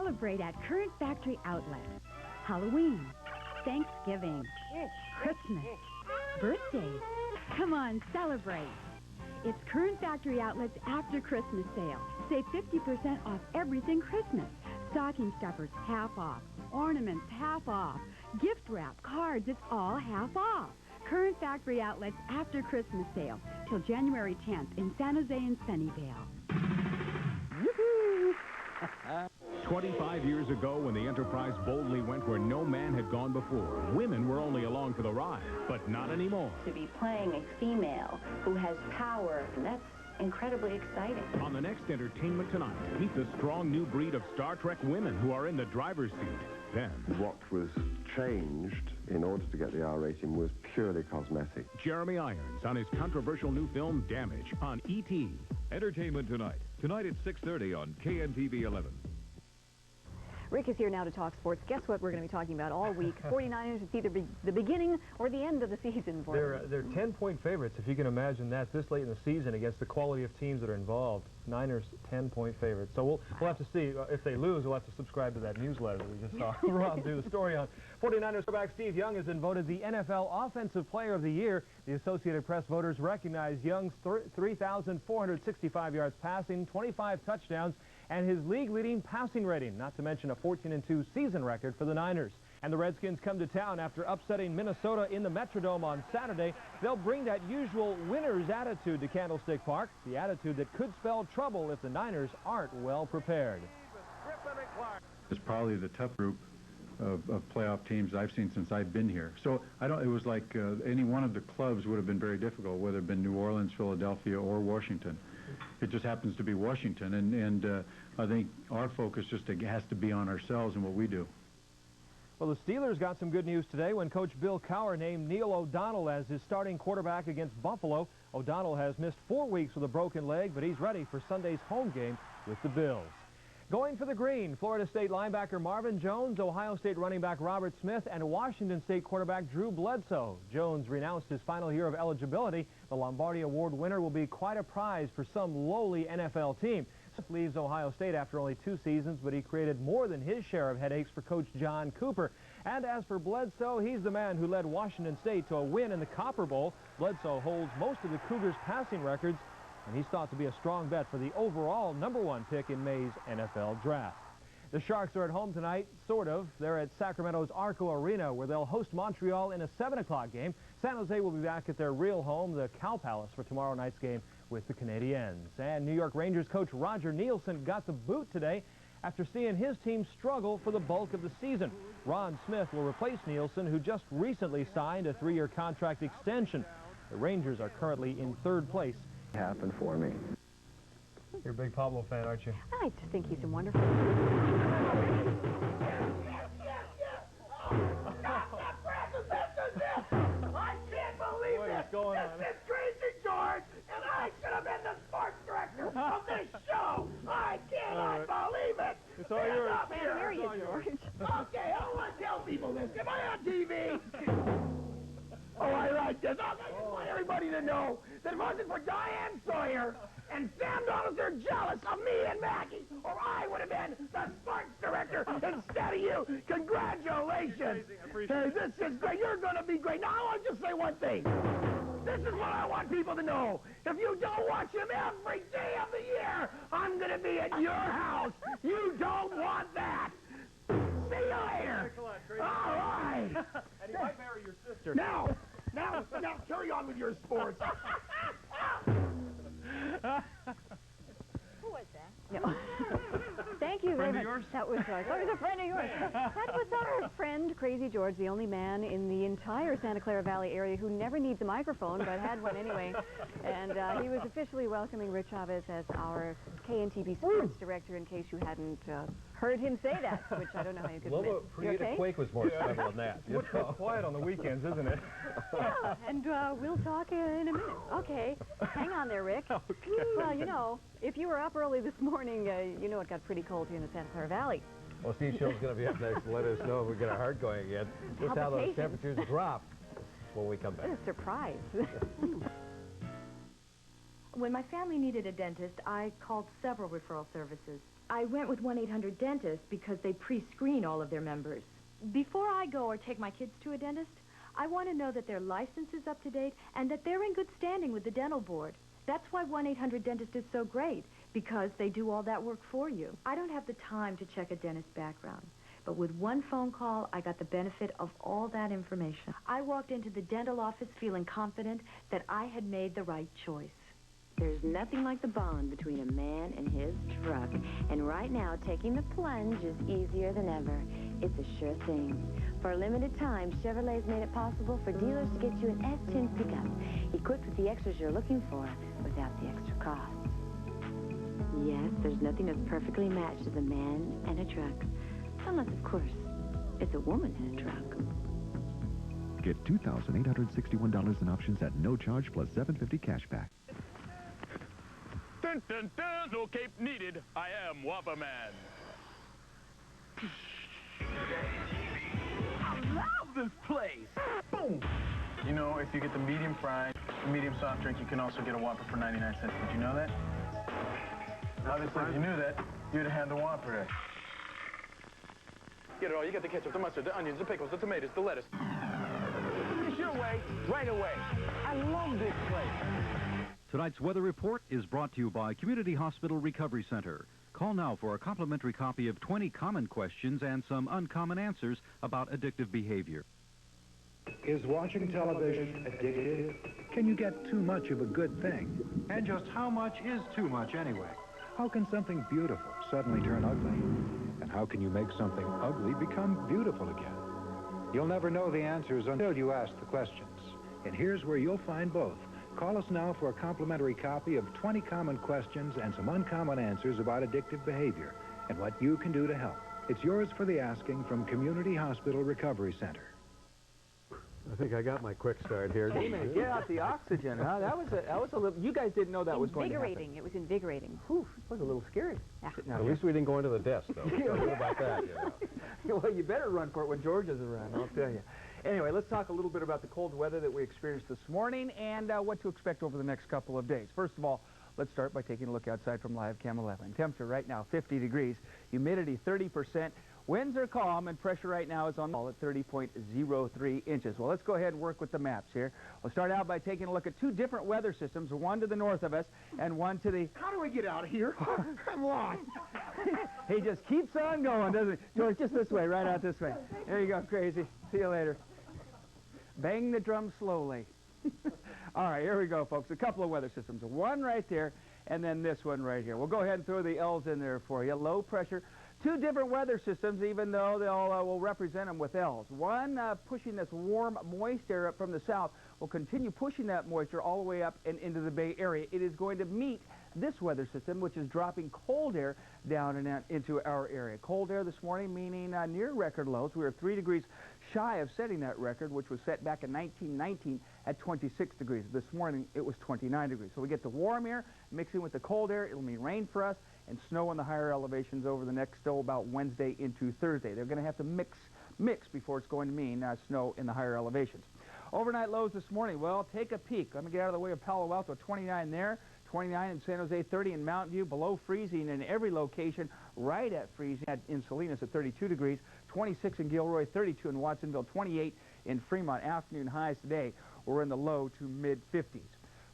Celebrate at Current Factory Outlet. Halloween, Thanksgiving, Christmas, birthdays. Come on, celebrate. It's Current Factory Outlet's After Christmas Sale. Save 50% off everything Christmas. Stocking stuffers, half off. Ornaments, half off. Gift wrap, cards, it's all half off. Current Factory Outlet's After Christmas Sale till January 10th in San Jose and Sunnyvale. Woohoo! 25 years ago, when the Enterprise boldly went where no man had gone before, women were only along for the ride, but not anymore. To be playing a female who has power, that's incredibly exciting. On the next Entertainment Tonight, meet the strong new breed of Star Trek women who are in the driver's seat. Then, what was changed in order to get the R rating was purely cosmetic. Jeremy Irons on his controversial new film, Damage, on E.T. Entertainment Tonight. Tonight at 6:30 on KNTV 11. Rick is here now to talk sports. Guess what we're going to be talking about all week? 49ers, it's either the beginning or the end of the season for them. They're 10-point favorites, if you can imagine that, this late in the season against the quality of teams that are involved. Niners, 10-point favorites. So we'll have to see. If they lose, we'll have to subscribe to that newsletter that we just saw Rob do the story on. 49ers quarterback Steve Young has been voted the NFL Offensive Player of the Year. The Associated Press voters recognize Young's 3,465 yards passing, 25 touchdowns, and his league-leading passing rating, not to mention a 14-2 season record for the Niners. And the Redskins come to town after upsetting Minnesota in the Metrodome on Saturday. They'll bring that usual winner's attitude to Candlestick Park, the attitude that could spell trouble if the Niners aren't well prepared. It's probably the tough group of playoff teams I've seen since I've been here. So it was like any one of the clubs would have been very difficult, whether it been New Orleans, Philadelphia, or Washington. It just happens to be Washington, and I think our focus just has to be on ourselves and what we do. Well, the Steelers got some good news today when Coach Bill Cowher named Neil O'Donnell as his starting quarterback against Buffalo. O'Donnell has missed 4 weeks with a broken leg, but he's ready for Sunday's home game with the Bills. Going for the green, Florida State linebacker Marvin Jones, Ohio State running back Robert Smith, and Washington State quarterback Drew Bledsoe. Jones renounced his final year of eligibility. The Lombardi Award winner will be quite a prize for some lowly NFL team. Smith leaves Ohio State after only 2 seasons, but he created more than his share of headaches for Coach John Cooper. And as for Bledsoe, he's the man who led Washington State to a win in the Copper Bowl. Bledsoe holds most of the Cougars' passing records, and he's thought to be a strong bet for the overall #1 pick in May's NFL draft. The Sharks are at home tonight, sort of. They're at Sacramento's Arco Arena, where they'll host Montreal in a 7 o'clock game. San Jose will be back at their real home, the Cow Palace, for tomorrow night's game with the Canadiens. And New York Rangers coach Roger Nielsen got the boot today after seeing his team struggle for the bulk of the season. Ron Smith will replace Nielsen, who just recently signed a 3-year contract extension. The Rangers are currently in 3rd place. Happened for me. You're a big Pablo fan, aren't you? I just think he's a wonderful. What's going on? This is Crazy George, and I should have been the sports director of this show. I cannot believe it. It's all yours. Up here. Here you, George. Okay, I don't want to tell people this. Am I on TV? Oh, I like this. I just want everybody to know that if it wasn't for Diane Sawyer and Sam Donalds are jealous of me and Maggie, or I would have been the sports director instead of you. Congratulations. Hey, this is great. You're going to be great. Now, I want to just say one thing. This is what I want people to know. If you don't watch him every day of the year, I'm going to be at your house. You don't want that. See you later. All right. And he might marry your sister. Now, carry on with your sports. Who was that? No. Thank you very much. Yours? That was ours. That was a friend of yours. That was our friend, Crazy George, the only man in the entire Santa Clara Valley area who never needs a microphone, but had one anyway. And he was officially welcoming Rich Chavez as our KNTV sports director, in case you hadn't heard him say that, which I don't know how you could admit. Creative Quake was more subtle than that. It's quiet on the weekends, isn't it? Yeah, and we'll talk in a minute. Okay, hang on there, Rick. Okay. Well, you know, if you were up early this morning, you know it got pretty cold here in the Santa Clara Valley. Well, Steve Schill's going to be up next to let us know if we get our heart going again. Just how those temperatures drop when we come back. What a surprise. When my family needed a dentist, I called several referral services. I went with 1-800-DENTIST because they pre-screen all of their members. Before I go or take my kids to a dentist, I want to know that their license is up to date and that they're in good standing with the dental board. That's why 1-800-DENTIST is so great, because they do all that work for you. I don't have the time to check a dentist's background, but with one phone call, I got the benefit of all that information. I walked into the dental office feeling confident that I had made the right choice. There's nothing like the bond between a man and his truck. And right now, taking the plunge is easier than ever. It's a sure thing. For a limited time, Chevrolet's made it possible for dealers to get you an S10 pickup, equipped with the extras you're looking for, without the extra cost. Yes, there's nothing that's perfectly matched as a man and a truck. Unless, of course, it's a woman in a truck. Get $2,861 in options at no charge plus $750 cash back. Dun, dun, dun, no cape needed. I am Whopper Man. I love this place. Boom. You know, if you get the medium fry, the medium soft drink, you can also get a Whopper for 99 cents. Did you know that? Obviously, if you knew that, you'd have had the Whopper there. Get it all. You got the ketchup, the mustard, the onions, the pickles, the tomatoes, the lettuce. It's your way, right away. I love this place. Tonight's weather report is brought to you by Community Hospital Recovery Center. Call now for a complimentary copy of 20 common questions and some uncommon answers about addictive behavior. Is watching television addictive? Can you get too much of a good thing? And just how much is too much anyway? How can something beautiful suddenly turn ugly? And how can you make something ugly become beautiful again? You'll never know the answers until you ask the questions. And here's where you'll find both. Call us now for a complimentary copy of 20 common questions and some uncommon answers about addictive behavior and what you can do to help. It's yours for the asking from Community Hospital Recovery Center. I think I got my quick start here. Wait a minute, get out the oxygen, huh? That was a little, you guys didn't know that was going to happen. Invigorating. It was invigorating. Whew, it was a little scary. At least we didn't go into the desk, though. So what about that, you know? Well, you better run for it when George is around, I'll tell you. Anyway, let's talk a little bit about the cold weather that we experienced this morning and what to expect over the next couple of days. First of all, let's start by taking a look outside from Live Cam 11. Temperature right now, 50 degrees. Humidity, 30%. Winds are calm, and pressure right now is on the at 30.03 inches. Well, let's go ahead and work with the maps here. We'll start out by taking a look at two different weather systems, one to the north of us and one to the... How do we get out of here? I'm lost. He just keeps on going, doesn't he? George, just this way, right out this way. There you go, crazy. See you later. Bang the drum slowly. All right, here we go, folks. A couple of weather systems. One right there, and then this one right here. We'll go ahead and throw the L's in there for you. Low pressure. Two different weather systems, even though they'll will represent them with L's. One pushing this warm, moist air up from the south will continue pushing that moisture all the way up and into the Bay Area. It is going to meet this weather system, which is dropping cold air down and into our area. Cold air this morning, meaning near record lows. We were 3 degrees shy of setting that record, which was set back in 1919 at 26 degrees. This morning, it was 29 degrees. So we get the warm air mixing with the cold air. It'll mean rain for us and snow on the higher elevations over the next, about Wednesday into Thursday. They're going to have to mix before it's going to mean snow in the higher elevations. Overnight lows this morning, well, take a peek. Let me get out of the way of Palo Alto, 29 there, 29 in San Jose, 30 in Mountain View, below freezing in every location, right at freezing in Salinas at 32 degrees, 26 in Gilroy, 32 in Watsonville, 28 in Fremont. Afternoon highs today were in the low to mid-50s.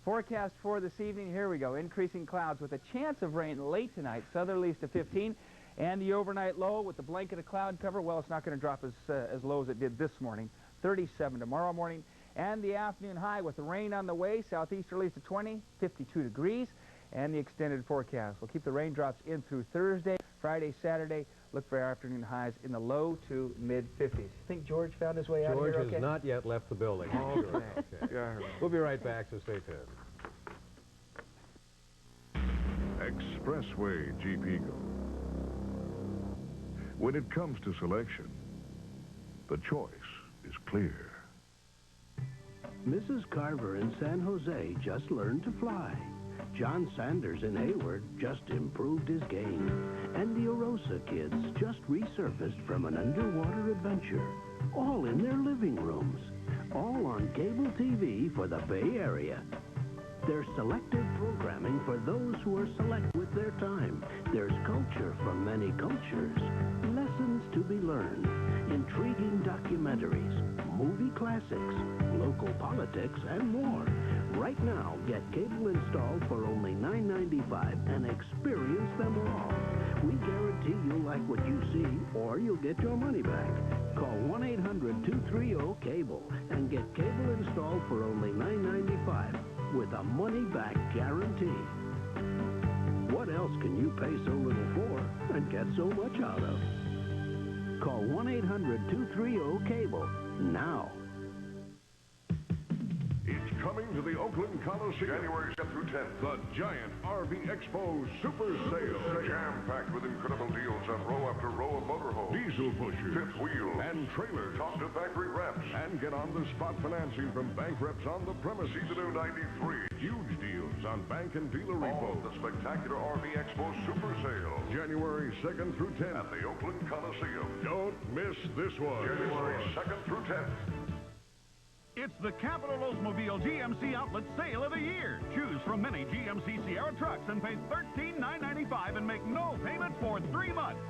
Forecast for this evening, here we go. Increasing clouds with a chance of rain late tonight, southerlies to 15. And the overnight low with the blanket of cloud cover, well, it's not going to drop as low as it did this morning. 37 tomorrow morning. And the afternoon high with the rain on the way, southeasterlies to 20, 52 degrees. And the extended forecast. We'll keep the raindrops in through Thursday, Friday, Saturday. Look for afternoon highs in the low to mid-50s. You think George found his way out of here okay? George has not yet left the building. Oh, okay. We'll be right back, so stay tuned. Expressway GP Go. When it comes to selection, the choice is clear. Mrs. Carver in San Jose just learned to fly. John Sanders in Hayward just improved his game. And the Orosa kids just resurfaced from an underwater adventure. All in their living rooms. All on cable TV for the Bay Area. There's selective programming for those who are select with their time. There's culture from many cultures, lessons to be learned, intriguing documentaries, movie classics, local politics, and more. Right now, get cable installed for only $9.95 and experience them all. We guarantee you'll like what you see, or you'll get your money back. Call 1-800-230-CABLE and get cable installed for only $9.95 with a money-back guarantee. What else can you pay so little for and get so much out of? Call 1-800-230-CABLE now. It's coming to the Oakland Coliseum. January 10th through 10th. The Giant RV Expo Super Sale. Jam-packed with incredible deals on row after row of motorhomes, diesel pushers, fifth wheel, and trailers. Talk to factory reps. And get on-the-spot financing from bank reps on the premises. Season 93. Huge deals on bank and dealer repos. All of the spectacular RV Expo Super Sale. January 2nd through 10th. At the Oakland Coliseum. Don't miss this one. January 2nd through 10th. It's the Capital Oldsmobile GMC Outlet Sale of the Year. Choose from many GMC Sierra trucks and pay $13,995 and make no payments for 3 months.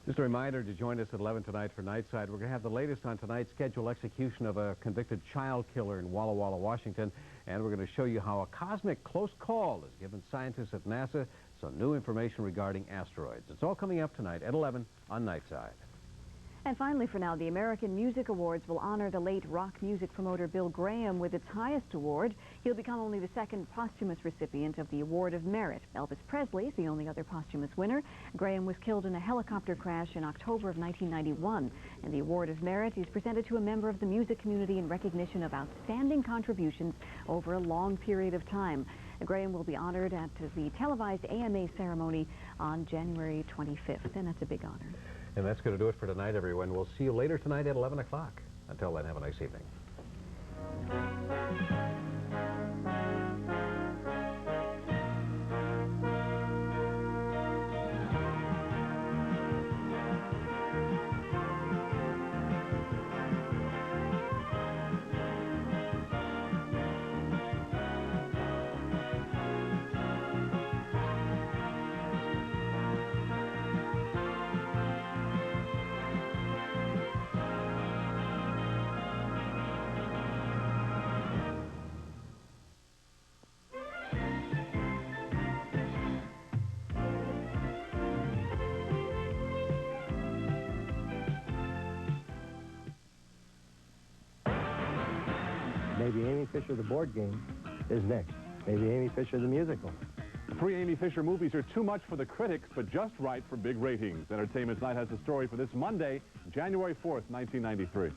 Just a reminder to join us at 11 tonight for Nightside. We're going to have the latest on tonight's scheduled execution of a convicted child killer in Walla Walla, Washington. And we're going to show you how a cosmic close call has given scientists at NASA some new information regarding asteroids. It's all coming up tonight at 11 on Nightside. And finally, for now, the American Music Awards will honor the late rock music promoter Bill Graham with its highest award. He'll become only the second posthumous recipient of the Award of Merit. Elvis Presley is the only other posthumous winner. Graham was killed in a helicopter crash in October of 1991. And the Award of Merit is presented to a member of the music community in recognition of outstanding contributions over a long period of time. Graham will be honored at the televised AMA ceremony on January 25th, and that's a big honor. And that's going to do it for tonight, everyone. We'll see you later tonight at 11 o'clock. Until then, have a nice evening. Maybe Amy Fisher, the board game, is next. Maybe Amy Fisher, the musical. The 3 Amy Fisher movies are too much for the critics, but just right for big ratings. Entertainment Tonight has the story for this Monday, January 4th, 1993.